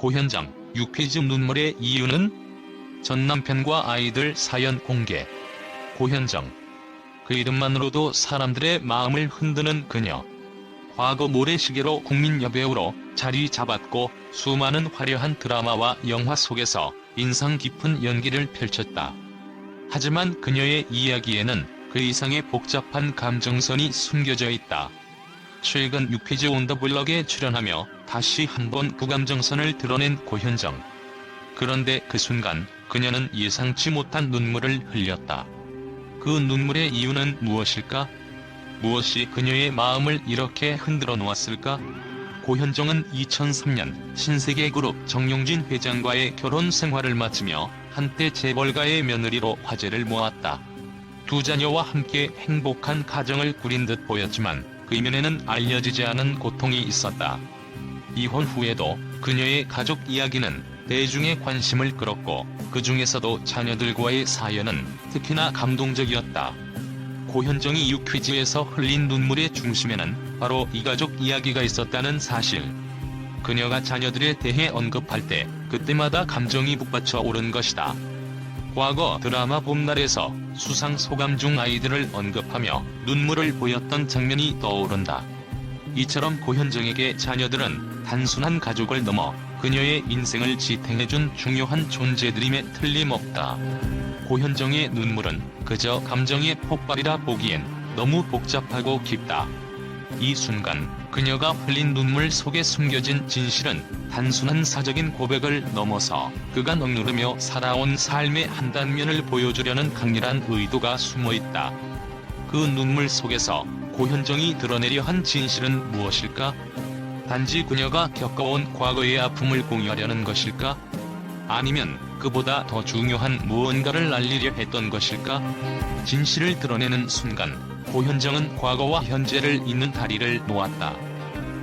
고현정, 유퀴즈 눈물의 이유는? 전 남편과 아이들 사연 공개. 고현정. 그 이름만으로도 사람들의 마음을 흔드는 그녀. 과거 모래시계로 국민 여배우로 자리 잡았고 수많은 화려한 드라마와 영화 속에서 인상 깊은 연기를 펼쳤다. 하지만 그녀의 이야기에는 그 이상의 복잡한 감정선이 숨겨져 있다. 최근 유퀴즈 온 더 블럭에 출연하며 다시 한번 그 감정선을 드러낸 고현정. 그런데 그 순간 그녀는 예상치 못한 눈물을 흘렸다. 그 눈물의 이유는 무엇일까? 무엇이 그녀의 마음을 이렇게 흔들어 놓았을까? 고현정은 2003년 신세계그룹 정용진 회장과의 결혼 생활을 마치며 한때 재벌가의 며느리로 화제를 모았다. 두 자녀와 함께 행복한 가정을 꾸린 듯 보였지만 그 이면에는 알려지지 않은 고통이 있었다. 이혼 후에도 그녀의 가족 이야기는 대중의 관심을 끌었고 그 중에서도 자녀들과의 사연은 특히나 감동적이었다. 고현정이 유퀴즈에서 흘린 눈물의 중심에는 바로 이 가족 이야기가 있었다는 사실. 그녀가 자녀들에 대해 언급할 때 그때마다 감정이 북받쳐 오른 것이다. 과거 드라마 봄날에서 수상 소감 중 아이들을 언급하며 눈물을 보였던 장면이 떠오른다. 이처럼 고현정에게 자녀들은 단순한 가족을 넘어 그녀의 인생을 지탱해준 중요한 존재들임에 틀림없다. 고현정의 눈물은 그저 감정의 폭발이라 보기엔 너무 복잡하고 깊다. 이 순간 그녀가 흘린 눈물 속에 숨겨진 진실은 단순한 사적인 고백을 넘어서 그가 억누르며 살아온 삶의 한 단면을 보여주려는 강렬한 의도가 숨어있다. 그 눈물 속에서 고현정이 드러내려 한 진실은 무엇일까? 단지 그녀가 겪어온 과거의 아픔을 공유하려는 것일까? 아니면 그보다 더 중요한 무언가를 알리려 했던 것일까? 진실을 드러내는 순간 고현정은 과거와 현재를 잇는 다리를 놓았다.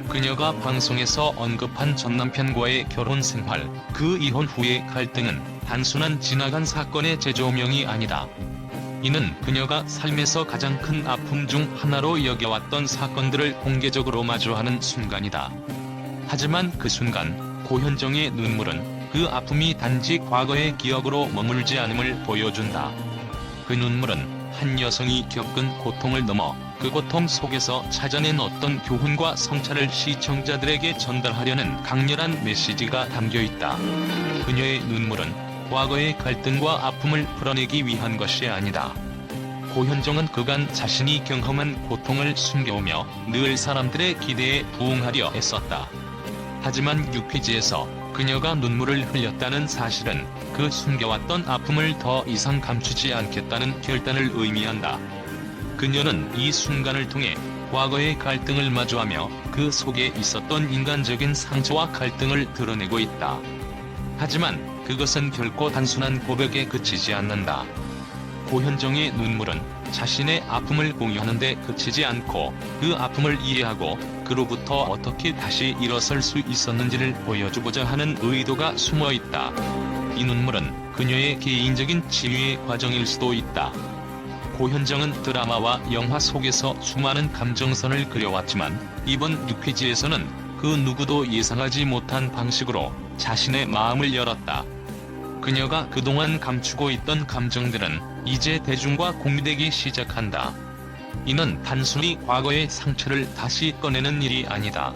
그녀가 방송에서 언급한 전 남편과의 결혼 생활, 그 이혼 후의 갈등은 단순한 지나간 사건의 재조명이 아니다. 이는 그녀가 삶에서 가장 큰 아픔 중 하나로 여겨왔던 사건들을 공개적으로 마주하는 순간이다. 하지만 그 순간 고현정의 눈물은 그 아픔이 단지 과거의 기억으로 머물지 않음을 보여준다. 그 눈물은 한 여성이 겪은 고통을 넘어 그 고통 속에서 찾아낸 어떤 교훈과 성찰을 시청자들에게 전달하려는 강렬한 메시지가 담겨있다. 그녀의 눈물은 과거의 갈등과 아픔을 풀어내기 위한 것이 아니다. 고현정은 그간 자신이 경험한 고통을 숨겨오며 늘 사람들의 기대에 부응하려 애썼다. 하지만 유퀴즈에서 그녀가 눈물을 흘렸다는 사실은 그 숨겨왔던 아픔을 더 이상 감추지 않겠다는 결단을 의미한다. 그녀는 이 순간을 통해 과거의 갈등을 마주하며 그 속에 있었던 인간적인 상처와 갈등을 드러내고 있다. 하지만 그것은 결코 단순한 고백에 그치지 않는다. 고현정의 눈물은 자신의 아픔을 공유하는 데 그치지 않고 그 아픔을 이해하고 그로부터 어떻게 다시 일어설 수 있었는지를 보여주고자 하는 의도가 숨어있다. 이 눈물은 그녀의 개인적인 치유의 과정일 수도 있다. 고현정은 드라마와 영화 속에서 수많은 감정선을 그려왔지만 이번 유퀴즈에서는 그 누구도 예상하지 못한 방식으로 자신의 마음을 열었다. 그녀가 그동안 감추고 있던 감정들은 이제 대중과 공유되기 시작한다. 이는 단순히 과거의 상처를 다시 꺼내는 일이 아니다.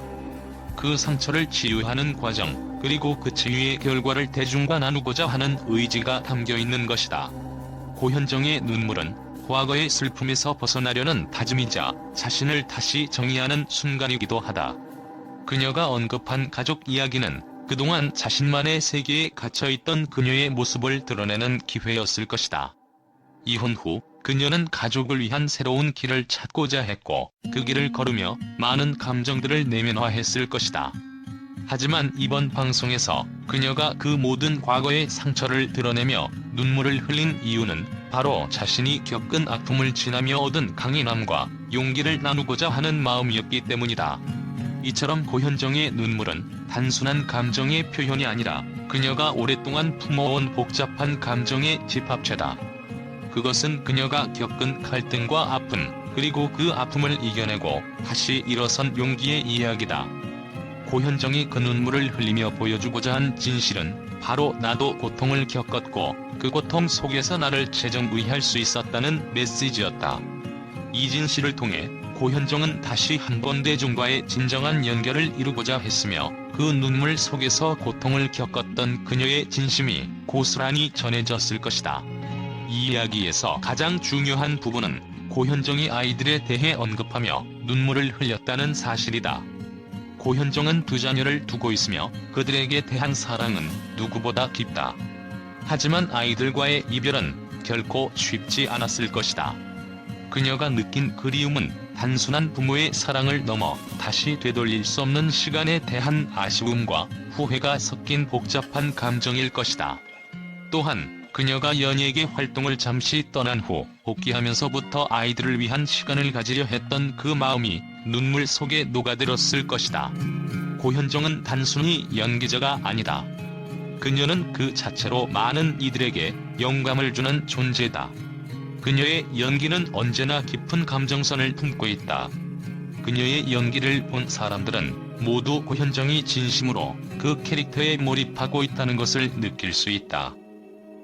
그 상처를 치유하는 과정, 그리고 그 치유의 결과를 대중과 나누고자 하는 의지가 담겨있는 것이다. 고현정의 눈물은 과거의 슬픔에서 벗어나려는 다짐이자 자신을 다시 정의하는 순간이기도 하다. 그녀가 언급한 가족 이야기는 그동안 자신만의 세계에 갇혀있던 그녀의 모습을 드러내는 기회였을 것이다. 이혼 후 그녀는 가족을 위한 새로운 길을 찾고자 했고 그 길을 걸으며 많은 감정들을 내면화했을 것이다. 하지만 이번 방송에서 그녀가 그 모든 과거의 상처를 드러내며 눈물을 흘린 이유는 바로 자신이 겪은 아픔을 지나며 얻은 강인함과 용기를 나누고자 하는 마음이었기 때문이다. 이처럼 고현정의 눈물은 단순한 감정의 표현이 아니라 그녀가 오랫동안 품어온 복잡한 감정의 집합체다. 그것은 그녀가 겪은 갈등과 아픔, 그리고 그 아픔을 이겨내고 다시 일어선 용기의 이야기다. 고현정이 그 눈물을 흘리며 보여주고자 한 진실은 바로 나도 고통을 겪었고 그 고통 속에서 나를 재정의할 수 있었다는 메시지였다. 이 진실을 통해 고현정은 다시 한번 대중과의 진정한 연결을 이루고자 했으며 그 눈물 속에서 고통을 겪었던 그녀의 진심이 고스란히 전해졌을 것이다. 이 이야기에서 가장 중요한 부분은 고현정이 아이들에 대해 언급하며 눈물을 흘렸다는 사실이다. 고현정은 두 자녀를 두고 있으며 그들에게 대한 사랑은 누구보다 깊다. 하지만 아이들과의 이별은 결코 쉽지 않았을 것이다. 그녀가 느낀 그리움은 단순한 부모의 사랑을 넘어 다시 되돌릴 수 없는 시간에 대한 아쉬움과 후회가 섞인 복잡한 감정일 것이다. 또한 그녀가 연예계 활동을 잠시 떠난 후 복귀하면서부터 아이들을 위한 시간을 가지려 했던 그 마음이 눈물 속에 녹아들었을 것이다. 고현정은 단순히 연기자가 아니다. 그녀는 그 자체로 많은 이들에게 영감을 주는 존재다. 그녀의 연기는 언제나 깊은 감정선을 품고 있다. 그녀의 연기를 본 사람들은 모두 고현정이 진심으로 그 캐릭터에 몰입하고 있다는 것을 느낄 수 있다.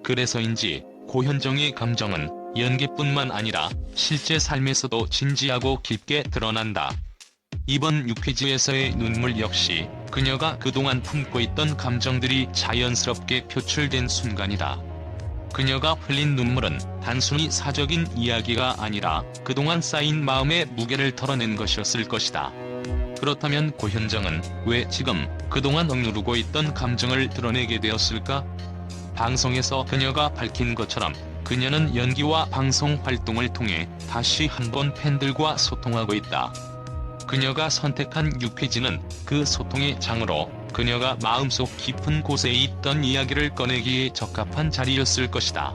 그래서인지 고현정의 감정은 연기뿐만 아니라 실제 삶에서도 진지하고 깊게 드러난다. 이번 유퀴즈에서의 눈물 역시 그녀가 그동안 품고 있던 감정들이 자연스럽게 표출된 순간이다. 그녀가 흘린 눈물은 단순히 사적인 이야기가 아니라 그동안 쌓인 마음의 무게를 털어낸 것이었을 것이다. 그렇다면 고현정은 왜 지금 그동안 억누르고 있던 감정을 드러내게 되었을까? 방송에서 그녀가 밝힌 것처럼 그녀는 연기와 방송 활동을 통해 다시 한번 팬들과 소통하고 있다. 그녀가 선택한 유퀴즈는 그 소통의 장으로 그녀가 마음속 깊은 곳에 있던 이야기를 꺼내기에 적합한 자리였을 것이다.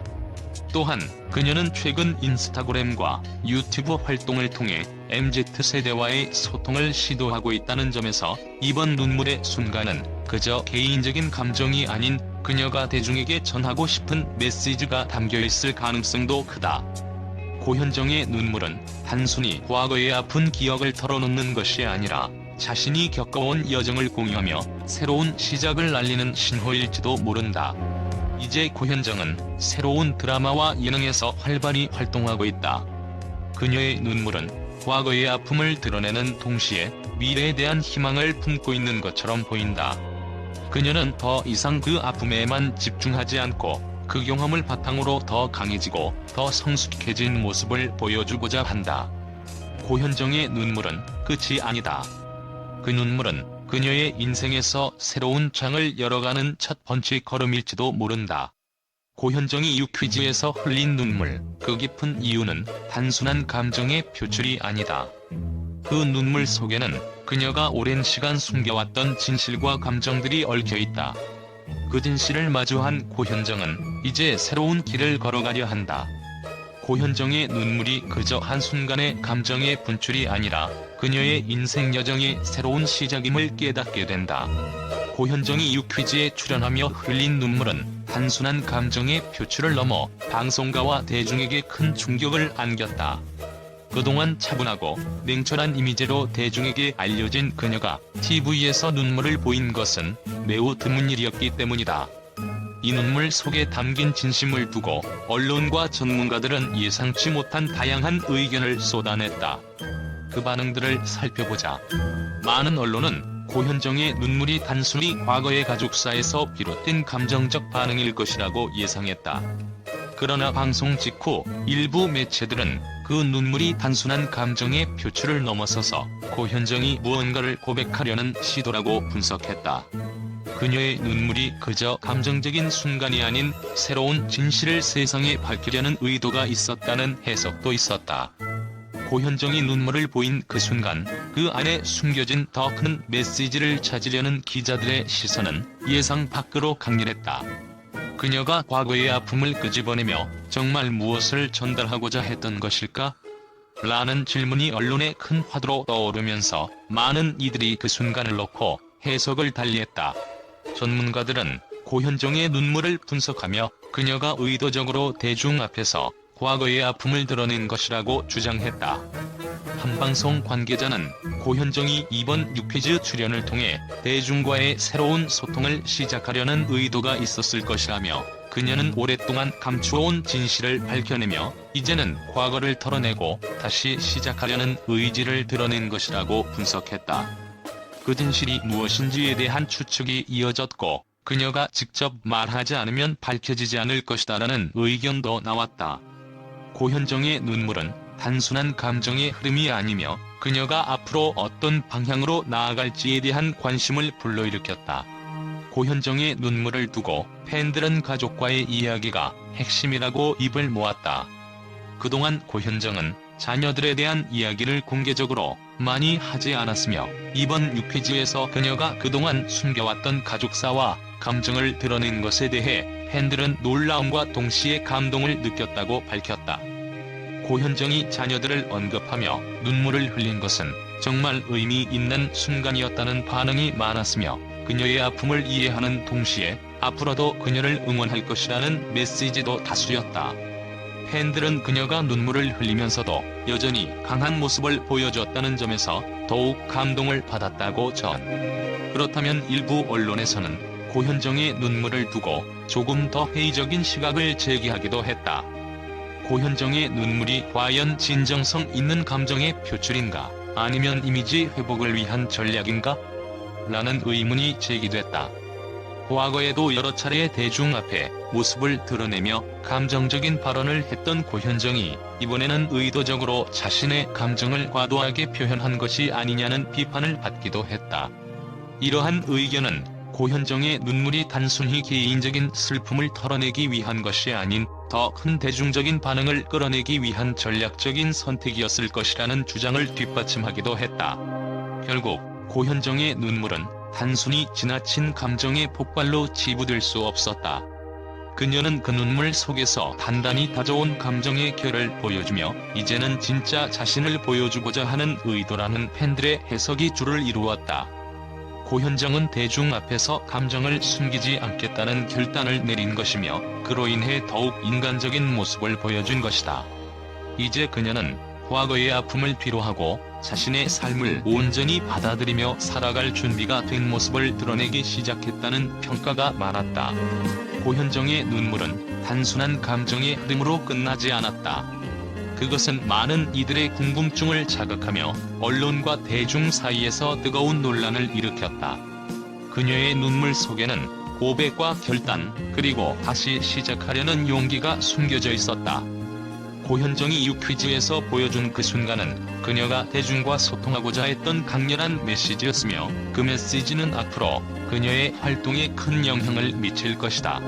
또한 그녀는 최근 인스타그램과 유튜브 활동을 통해 MZ세대와의 소통을 시도하고 있다는 점에서 이번 눈물의 순간은 그저 개인적인 감정이 아닌 그녀가 대중에게 전하고 싶은 메시지가 담겨있을 가능성도 크다. 고현정의 눈물은 단순히 과거의 아픈 기억을 털어놓는 것이 아니라 자신이 겪어온 여정을 공유하며 새로운 시작을 알리는 신호일지도 모른다. 이제 고현정은 새로운 드라마와 예능에서 활발히 활동하고 있다. 그녀의 눈물은 과거의 아픔을 드러내는 동시에 미래에 대한 희망을 품고 있는 것처럼 보인다. 그녀는 더 이상 그 아픔에만 집중하지 않고 그 경험을 바탕으로 더 강해지고 더 성숙해진 모습을 보여주고자 한다. 고현정의 눈물은 끝이 아니다. 그 눈물은 그녀의 인생에서 새로운 장을 열어가는 첫 번째 걸음일지도 모른다. 고현정이 유퀴즈에서 흘린 눈물, 그 깊은 이유는 단순한 감정의 표출이 아니다. 그 눈물 속에는 그녀가 오랜 시간 숨겨왔던 진실과 감정들이 얽혀있다. 그 진실을 마주한 고현정은 이제 새로운 길을 걸어가려 한다. 고현정의 눈물이 그저 한순간의 감정의 분출이 아니라 그녀의 인생 여정의 새로운 시작임을 깨닫게 된다. 고현정이 유퀴즈에 출연하며 흘린 눈물은 단순한 감정의 표출을 넘어 방송가와 대중에게 큰 충격을 안겼다. 그동안 차분하고 냉철한 이미지로 대중에게 알려진 그녀가 TV에서 눈물을 보인 것은 매우 드문 일이었기 때문이다. 이 눈물 속에 담긴 진심을 두고 언론과 전문가들은 예상치 못한 다양한 의견을 쏟아냈다. 그 반응들을 살펴보자. 많은 언론은 고현정의 눈물이 단순히 과거의 가족사에서 비롯된 감정적 반응일 것이라고 예상했다. 그러나 방송 직후 일부 매체들은 그 눈물이 단순한 감정의 표출을 넘어서서 고현정이 무언가를 고백하려는 시도라고 분석했다. 그녀의 눈물이 그저 감정적인 순간이 아닌 새로운 진실을 세상에 밝히려는 의도가 있었다는 해석도 있었다. 고현정이 눈물을 보인 그 순간 그 안에 숨겨진 더 큰 메시지를 찾으려는 기자들의 시선은 예상 밖으로 강렬했다. 그녀가 과거의 아픔을 끄집어내며 정말 무엇을 전달하고자 했던 것일까? 라는 질문이 언론의 큰 화두로 떠오르면서 많은 이들이 그 순간을 놓고 해석을 달리했다. 전문가들은 고현정의 눈물을 분석하며 그녀가 의도적으로 대중 앞에서 과거의 아픔을 드러낸 것이라고 주장했다. 한 방송 관계자는 고현정이 이번 뉴퀴즈 출연을 통해 대중과의 새로운 소통을 시작하려는 의도가 있었을 것이라며, 그녀는 오랫동안 감추어온 진실을 밝혀내며 이제는 과거를 털어내고 다시 시작하려는 의지를 드러낸 것이라고 분석했다. 그 진실이 무엇인지에 대한 추측이 이어졌고, 그녀가 직접 말하지 않으면 밝혀지지 않을 것이다라는 의견도 나왔다. 고현정의 눈물은 단순한 감정의 흐름이 아니며 그녀가 앞으로 어떤 방향으로 나아갈지에 대한 관심을 불러일으켰다. 고현정의 눈물을 두고 팬들은 가족과의 이야기가 핵심이라고 입을 모았다. 그동안 고현정은 자녀들에 대한 이야기를 공개적으로 많이 하지 않았으며, 이번 뉴퀴즈에서 그녀가 그동안 숨겨왔던 가족사와 감정을 드러낸 것에 대해 팬들은 놀라움과 동시에 감동을 느꼈다고 밝혔다. 고현정이 자녀들을 언급하며 눈물을 흘린 것은 정말 의미 있는 순간이었다는 반응이 많았으며, 그녀의 아픔을 이해하는 동시에 앞으로도 그녀를 응원할 것이라는 메시지도 다수였다. 팬들은 그녀가 눈물을 흘리면서도 여전히 강한 모습을 보여줬다는 점에서 더욱 감동을 받았다고 전. 그렇다면 일부 언론에서는 고현정의 눈물을 두고 조금 더 회의적인 시각을 제기하기도 했다. 고현정의 눈물이 과연 진정성 있는 감정의 표출인가, 아니면 이미지 회복을 위한 전략인가? 라는 의문이 제기됐다. 과거에도 여러 차례 대중 앞에 모습을 드러내며 감정적인 발언을 했던 고현정이 이번에는 의도적으로 자신의 감정을 과도하게 표현한 것이 아니냐는 비판을 받기도 했다. 이러한 의견은 고현정의 눈물이 단순히 개인적인 슬픔을 털어내기 위한 것이 아닌 더 큰 대중적인 반응을 끌어내기 위한 전략적인 선택이었을 것이라는 주장을 뒷받침하기도 했다. 결국 고현정의 눈물은 단순히 지나친 감정의 폭발로 치부될 수 없었다. 그녀는 그 눈물 속에서 단단히 다져온 감정의 결을 보여주며 이제는 진짜 자신을 보여주고자 하는 의도라는 팬들의 해석이 줄을 이루었다. 고현정은 대중 앞에서 감정을 숨기지 않겠다는 결단을 내린 것이며, 그로 인해 더욱 인간적인 모습을 보여준 것이다. 이제 그녀는 과거의 아픔을 뒤로하고 자신의 삶을 온전히 받아들이며 살아갈 준비가 된 모습을 드러내기 시작했다는 평가가 많았다. 고현정의 눈물은 단순한 감정의 흐름으로 끝나지 않았다. 그것은 많은 이들의 궁금증을 자극하며 언론과 대중 사이에서 뜨거운 논란을 일으켰다. 그녀의 눈물 속에는 고백과 결단, 그리고 다시 시작하려는 용기가 숨겨져 있었다. 고현정이 뉴퀴즈에서 보여준 그 순간은 그녀가 대중과 소통하고자 했던 강렬한 메시지였으며, 그 메시지는 앞으로 그녀의 활동에 큰 영향을 미칠 것이다.